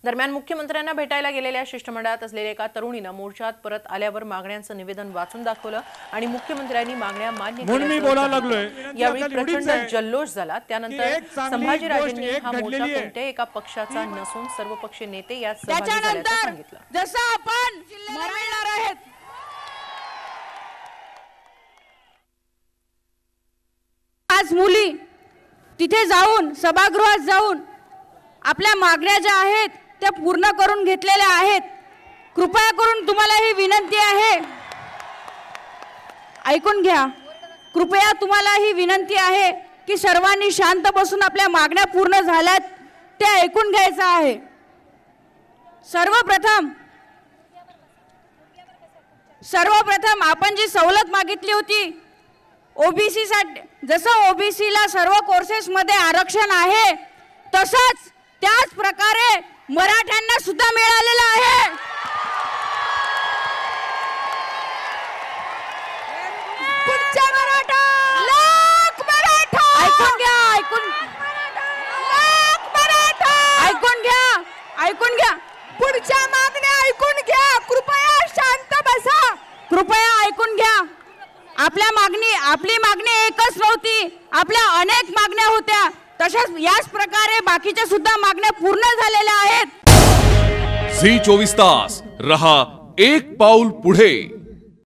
दरम्यान मुख्यमंत्र्यांना भेटायला गेलेल्या शिष्टमंडळात असलेल्या एका तरुणीने मोर्चात परत आल्यावर मागण्यांचं निवेदन वाचून दाखवलं आणि मुख्यमंत्र्यांनी मागण्या मान्य केल्याचं यावेळी प्रचंड जल्लोष झाला। त्यानंतर संभाजीराजेंनी हा मोर्चा कोणत्याही एका पक्षाचा नसून सर्वपक्षीय नेते यात सहभागी झाल्याचं सांगितलं। जसं आपण मराठा आहेत, आज मुली तिथे जाऊन सभागृहात जाऊन आपल्या मागण्या ज्या आहेत त्या पूर्ण करून घेतलेल्या आहेत। कृपया करून तुम्हाला ही विनंती आहे, ऐकून घ्या। कृपया तुम्हाला ही विनंती आहे की सर्वांनी शांत बसून आपल्या मागण्या पूर्ण झाल्यात ते ऐकून घ्यायचं आहे। सर्वप्रथम आपण जी सवलत मागितली होती ओबीसी साठी, जसं ओबीसीला सर्व कोर्सेस मध्ये आरक्षण आहे तसंच त्याच प्रकारे मराठ्यांना सुद्धा मिळालेलं आहे। पुढचा मराठा, लाख मराठा, ऐकून घ्या, ऐकून घ्या, पुढच्या मागण्या ऐकून घ्या। कृपया शांत बसा, कृपया ऐकून घ्या। आपली मागणी एकच नव्हती, आपल्या अनेक मागण्या होत्या। तशाच याच प्रकारे बाकीच्या सुद्धा मागण्या पूर्ण झालेल्या आहेत। झी 24 तास रहा एक पाऊल पुढे।